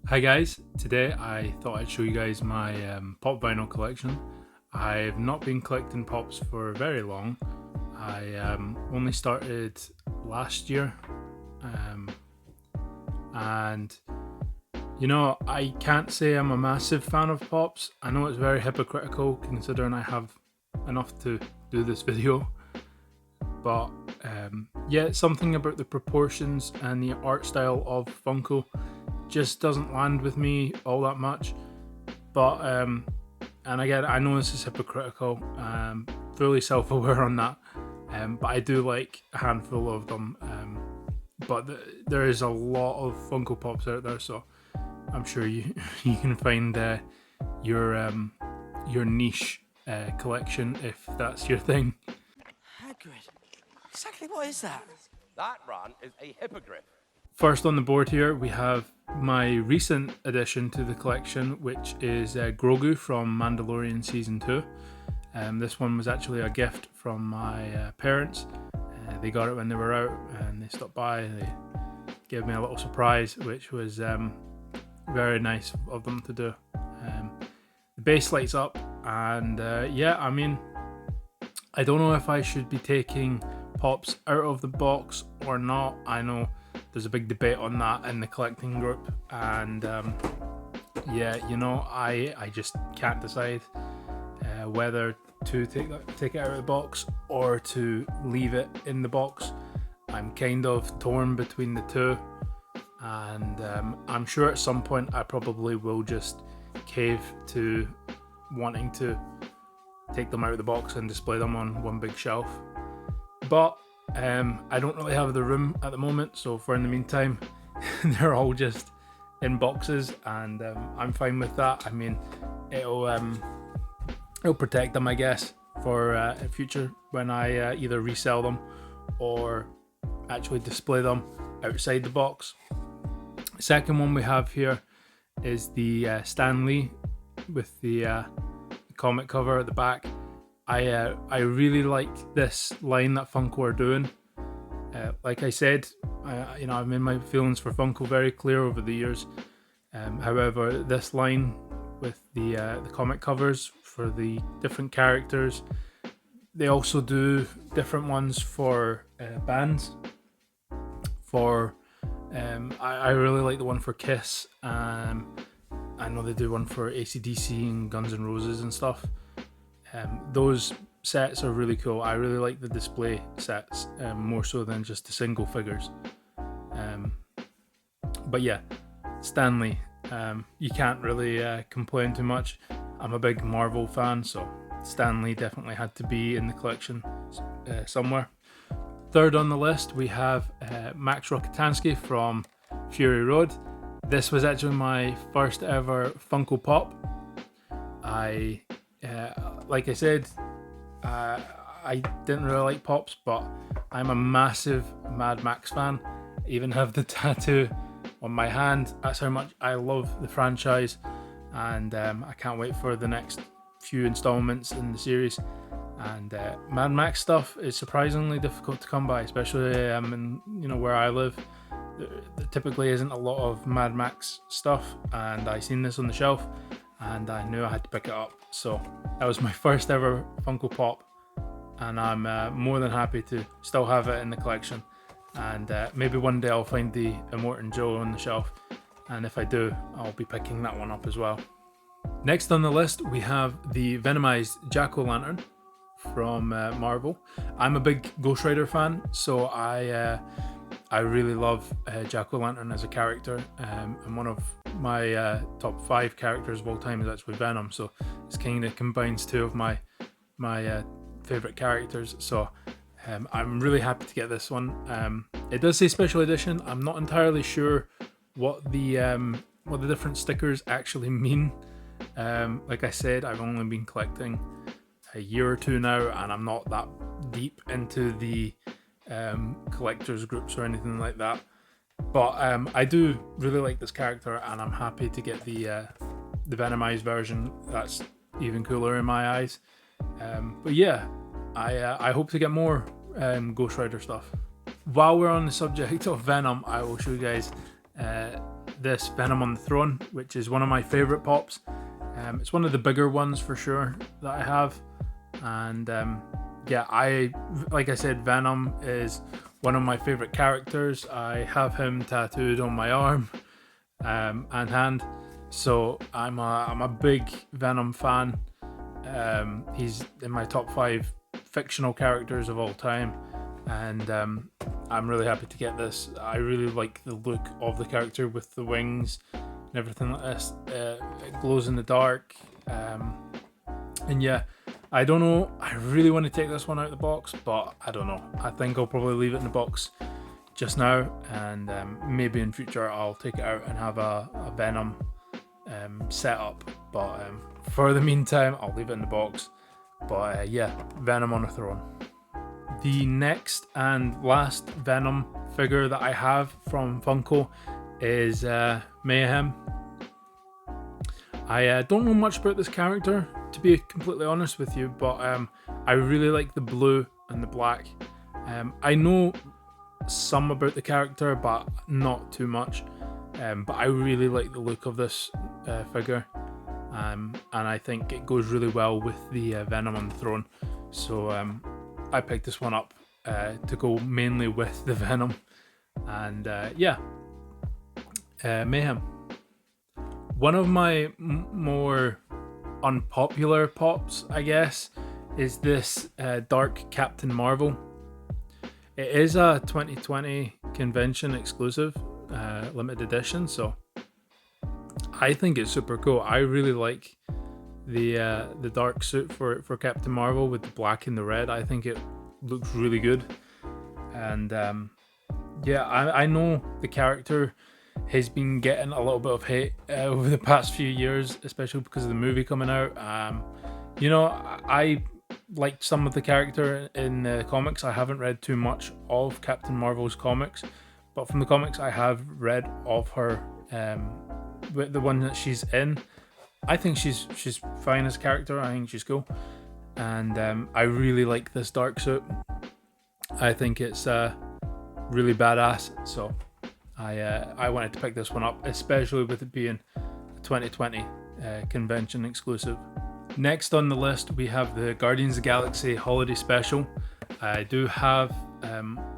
Hi guys, today I thought I'd show you guys my pop vinyl collection. I've not been collecting pops for very long. I only started last year, um, and I can't say I'm a massive fan of pops. I know it's very hypocritical considering I have enough to do this video, but yeah, something about the proportions and the art style of Funko just doesn't land with me all that much. But and again, I know this is hypocritical, fully self-aware on that, but I do like a handful of them. But there is a lot of Funko Pops out there, so I'm sure you you can find your niche collection if that's your thing. Hagrid? Exactly what is that? That run is a hippogriff. First on the board here, we have my recent addition to the collection, which is Grogu from Mandalorian Season 2. This one was actually a gift from my parents. They got it when they were out and they stopped by. They gave me a little surprise, which was very nice of them to do. The base lights up, and yeah, I mean, I don't know if I should be taking pops out of the box or not. I know there's a big debate on that in the collecting group, and yeah, I just can't decide whether to take it out of the box or to leave it in the box. I'm kind of torn between the two, and I'm sure at some point I probably will just cave to wanting to take them out of the box and display them on one big shelf. But I don't really have the room at the moment, so for in the meantime, they're all just in boxes, and I'm fine with that. I mean, it'll protect them, I guess, for future when I either resell them or actually display them outside the box. Second one we have here is the Stan Lee with the comic cover at the back. I really like this line that Funko are doing. Like I said, I've made my feelings for Funko very clear over the years. However, this line with the comic covers for the different characters, they also do different ones for bands. I really like the one for Kiss. I know they do one for AC/DC and Guns N' Roses and stuff. Those sets are really cool. I really like the display sets more so than just the single figures. But yeah, Stan Lee, you can't really complain too much. I'm a big Marvel fan, so Stan Lee definitely had to be in the collection somewhere. Third on the list, we have Max Rokitansky from Fury Road. This was actually my first ever Funko Pop. Like I said, I didn't really like pops, but I'm a massive Mad Max fan. I even have the tattoo on my hand. That's how much I love the franchise, and I can't wait for the next few installments in the series. And Mad Max stuff is surprisingly difficult to come by, especially in where I live. There typically isn't a lot of Mad Max stuff, and I seen this on the shelf and I knew I had to pick it up. So that was my first ever Funko Pop, and I'm more than happy to still have it in the collection. And maybe one day I'll find the Immortan Joe on the shelf, and if I do, I'll be picking that one up as well. Next on the list, we have the Venomized Jack-O-Lantern from Marvel. I'm a big Ghost Rider fan, so I really love Jack-O-Lantern as a character, and one of my top 5 characters of all time is actually Venom, so it's kind of combines two of my favorite characters. So I'm really happy to get this one. It does say special edition. I'm not entirely sure what the different stickers actually mean. Like I said, I've only been collecting a year or two now, and I'm not that deep into the collectors groups or anything like that. But I do really like this character, and I'm happy to get the Venomized version. That's even cooler in my eyes. But yeah, I hope to get more Ghost Rider stuff. While we're on the subject of Venom, I will show you guys this Venom on the Throne, which is one of my favorite pops. It's one of the bigger ones for sure that I have, and yeah, like I said, Venom is one of my favorite characters. I have him tattooed on my arm and hand, so I'm a big Venom fan. He's in my top 5 fictional characters of all time, and I'm really happy to get this. I really like the look of the character with the wings and everything like this. It glows in the dark, and yeah, I don't know. I really want to take this one out of the box, but I don't know. I think I'll probably leave it in the box just now, and maybe in future I'll take it out and have a Venom set up. But for the meantime, I'll leave it in the box. But yeah, Venom on a Throne. The next and last Venom figure that I have from Funko is Mayhem. I don't know much about this character, to be completely honest with you, but I really like the blue and the black. I know some about the character, but not too much. But I really like the look of this figure, and I think it goes really well with the Venom on the Throne. So I picked this one up to go mainly with the Venom, and yeah, Mayhem. One of my more unpopular pops, I guess, is this Dark Captain Marvel. It is a 2020 convention exclusive, limited edition, so I think it's super cool. I really like the dark suit for Captain Marvel with the black and the red. I think it looks really good, and yeah, I know the character has been getting a little bit of hate over the past few years, especially because of the movie coming out. You know, I liked some of the character in the comics. I haven't read too much of Captain Marvel's comics, but from the comics I have read of her, the one that she's in, I think she's fine as a character. I think she's cool, and I really like this dark suit. I think it's really badass. So I wanted to pick this one up, especially with it being a 2020 convention exclusive. Next on the list, we have the Guardians of the Galaxy Holiday Special. I do have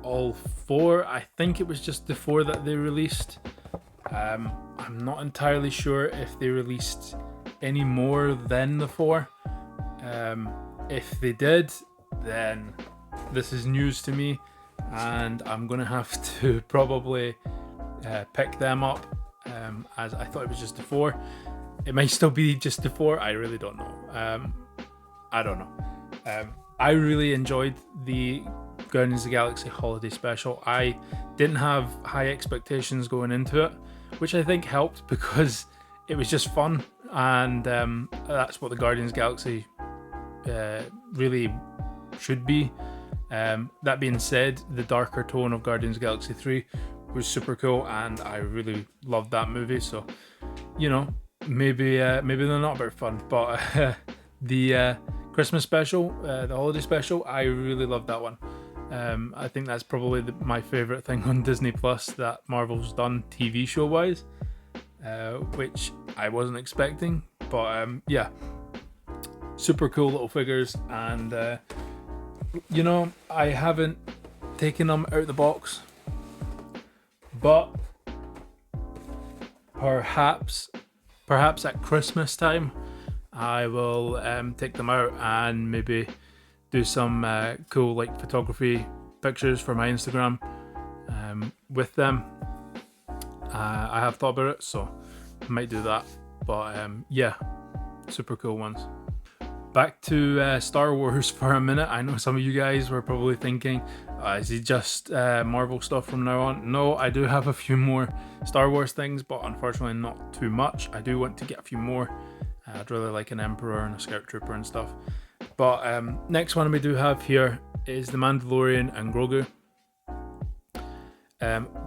all 4. I think it was just the 4 that they released. I'm not entirely sure if they released any more than the 4. If they did, then this is news to me, and I'm gonna have to probably pick them up, as I thought it was just the 4. It might still be just the 4. I really don't know. I don't know. I really enjoyed the Guardians of the Galaxy Holiday Special. I didn't have high expectations going into it, which I think helped because it was just fun, and that's what the Guardians of the Galaxy really should be. That being said, the darker tone of Guardians of the Galaxy 3 was super cool, and I really loved that movie. So, you know, maybe they're not very fun, but the Christmas special, the holiday special, I really loved that one. I think that's probably my favorite thing on Disney Plus that Marvel's done TV show wise, which I wasn't expecting, but yeah, super cool little figures, and you know, I haven't taken them out of the box, but perhaps at Christmas time I will take them out and maybe do some cool like photography pictures for my Instagram with them. I have thought about it, so I might do that, but yeah, super cool ones. Back to Star Wars for a minute. I know some of you guys were probably thinking, is it just Marvel stuff from now on? No, I do have a few more Star Wars things, but unfortunately not too much. I do want to get a few more. I'd really like an Emperor and a Scout Trooper and stuff. But next one we do have here is the Mandalorian and Grogu.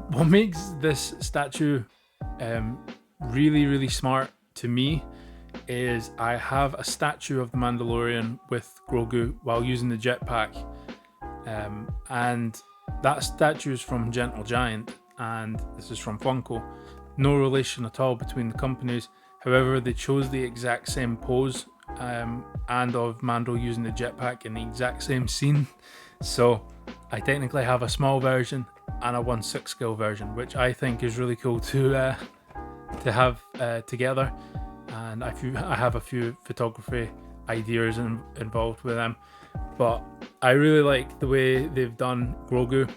What makes this statue really, really smart to me is I have a statue of the Mandalorian with Grogu while using the jetpack, and that statue is from Gentle Giant, and this is from Funko, no relation at all between the companies. However, they chose the exact same pose and of Mando using the jetpack in the exact same scene. So I technically have a small version and a 1/6 scale version, which I think is really cool to have together. And I have a few photography ideas involved with them, but I really like the way they've done Grogu.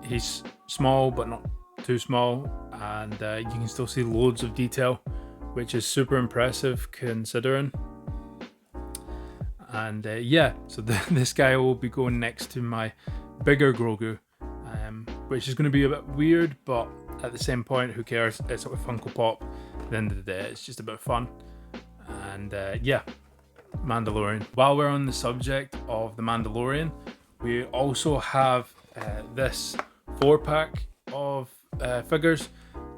He's small but not too small, and you can still see loads of detail, which is super impressive considering. And yeah, so this guy will be going next to my bigger Grogu, which is going to be a bit weird, but at the same point, who cares? It's a Funko Pop. At the end of the day, it's just a bit of fun. And yeah, Mandalorian. While we're on the subject of the Mandalorian, we also have this 4-pack of figures.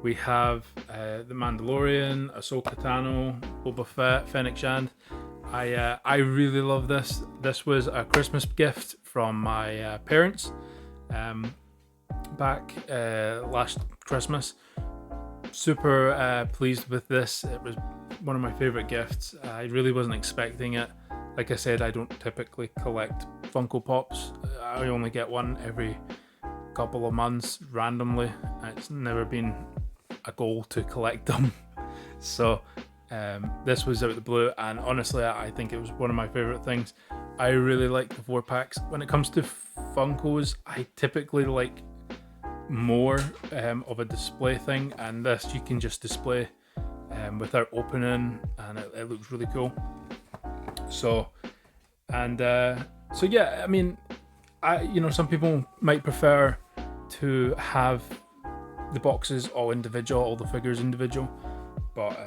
We have the Mandalorian, Ahsoka Tano, Boba Fett, Fennec Shand. I really love this. This was a Christmas gift from my parents back last Christmas. Super pleased with this. It was one of my favorite gifts. I really wasn't expecting it. Like I said, I don't typically collect Funko Pops. I only get one every couple of months randomly. It's never been a goal to collect them. So this was out of the blue, and honestly I think it was one of my favorite things. I really like the 4-packs. When it comes to Funkos, I typically like more of a display thing, and this you can just display without opening, and it looks really cool. So yeah, I mean, some people might prefer to have the boxes all individual, all the figures individual, but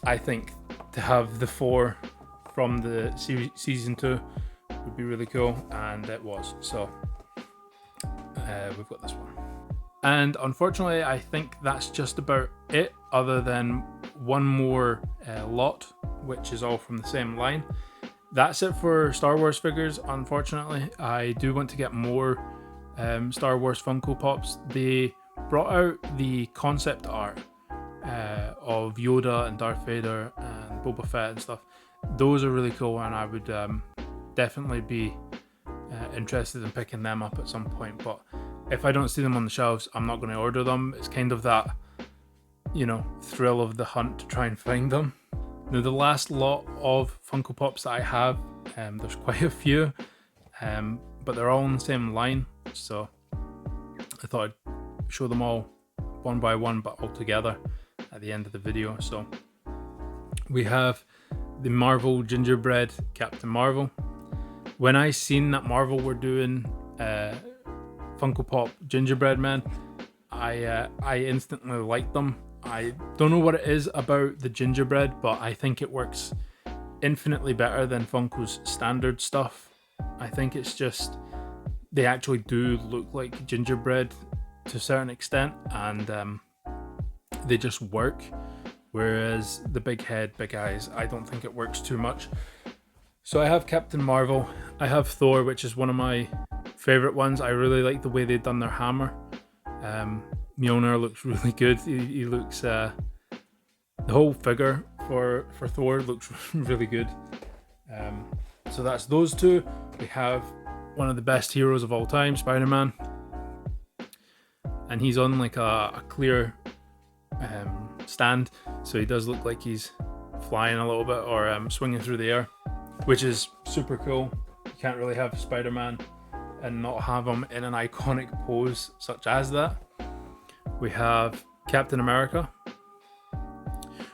I think to have the 4 from the season 2 would be really cool, and it was. So we've got this one. And unfortunately, I think that's just about it, other than one more lot, which is all from the same line. That's it for Star Wars figures, unfortunately. I do want to get more Star Wars Funko Pops. They brought out the concept art of Yoda and Darth Vader and Boba Fett and stuff. Those are really cool, and I would definitely be interested in picking them up at some point. But if I don't see them on the shelves, I'm not going to order them. It's kind of that, thrill of the hunt to try and find them. Now, the last lot of Funko Pops that I have, there's quite a few, but they're all on the same line. So I thought I'd show them all one by one, but all together at the end of the video. So we have the Marvel gingerbread Captain Marvel. When I seen that Marvel were doing Funko Pop gingerbread men, I instantly liked them. I don't know what it is about the gingerbread, but I think it works infinitely better than Funko's standard stuff. I think it's just they actually do look like gingerbread to a certain extent, and they just work. Whereas the big head, big eyes, I don't think it works too much. So I have Captain Marvel. I have Thor, which is one of my favorite ones. I really like the way they've done their hammer. Mjolnir looks really good. He looks the whole figure for Thor looks really good. So that's those two. We have one of the best heroes of all time, Spider-Man, and he's on like a clear stand, so he does look like he's flying a little bit or swinging through the air, which is super cool. You can't really have Spider-Man and not have him in an iconic pose such as that. We have Captain America,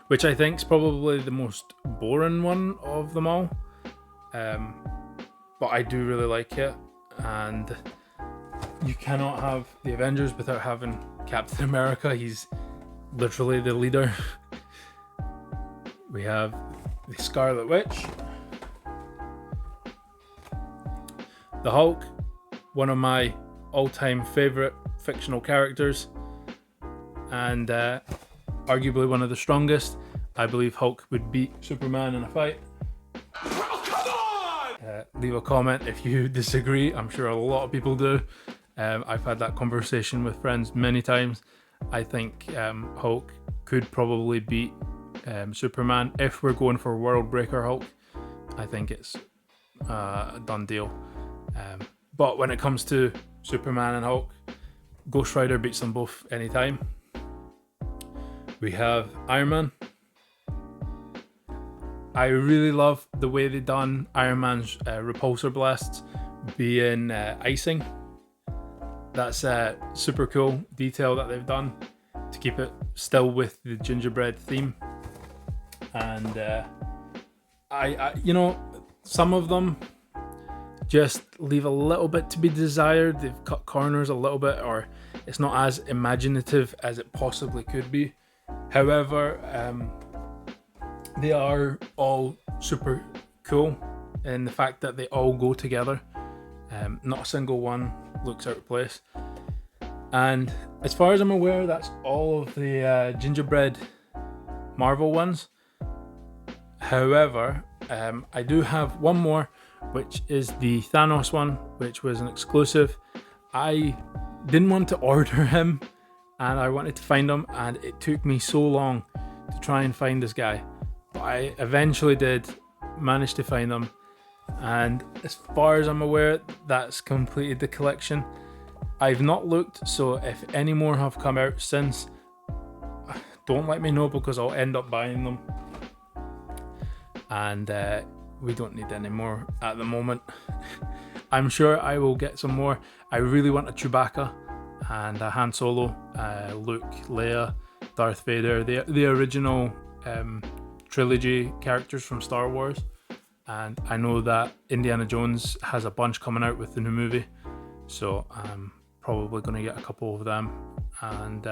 which I think is probably the most boring one of them all, but I do really like it. And you cannot have the Avengers without having Captain America. He's literally the leader. We have the Scarlet Witch, the Hulk, one of my all-time favorite fictional characters, and arguably one of the strongest. I believe Hulk would beat Superman in a fight. Oh, come on! Leave a comment if you disagree. I'm sure a lot of people do. I've had that conversation with friends many times, I think Hulk could probably beat Superman. If we're going for World Breaker Hulk, I think it's a done deal. But when it comes to Superman and Hulk, Ghost Rider beats them both anytime. We have Iron Man. I really love the way they done Iron Man's repulsor blasts being icing. That's a super cool detail that they've done to keep it still with the gingerbread theme. And I you know, some of them just leave a little bit to be desired. They've cut corners a little bit, or it's not as imaginative as it possibly could be. However, they are all super cool in the fact that they all go together. Not a single one looks out of place. And as far as I'm aware, that's all of the gingerbread Marvel ones. However, I do have one more, which is the Thanos one, which was an exclusive. I didn't want to order him, and I wanted to find him, and it took me so long to try and find this guy. But I eventually did manage to find him, and as far as I'm aware, that's completed the collection. I've not looked, so if any more have come out since, don't let me know, because I'll end up buying them. And we don't need any more at the moment. I'm sure I will get some more. I really want a Chewbacca and a Han Solo, Luke, Leia, Darth Vader, the original trilogy characters from Star Wars. And I know that Indiana Jones has a bunch coming out with the new movie, so I'm probably going to get a couple of them. And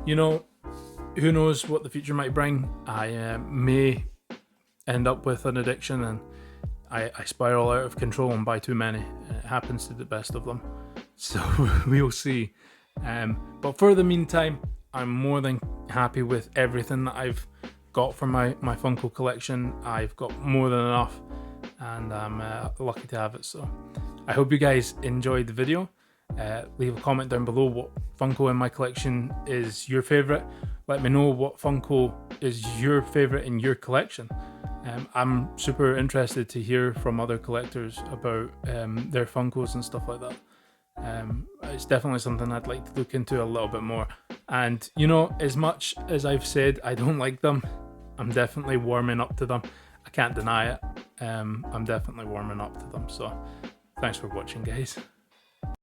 you know, who knows what the future might bring. I may end up with an addiction and I spiral out of control and buy too many. It happens to the best of them, so we'll see. But for the meantime, I'm more than happy with everything that I've got for my Funko collection. I've got more than enough, and I'm lucky to have it. So I hope you guys enjoyed the video. Leave a comment down below what Funko in my collection is your favorite. Let me know what Funko is your favorite in your collection. I'm super interested to hear from other collectors about their Funkos and stuff like that. It's definitely something I'd like to look into a little bit more. And you know, as much as I've said I don't like them, I'm definitely warming up to them. I can't deny it. I'm definitely warming up to them. So thanks for watching, guys.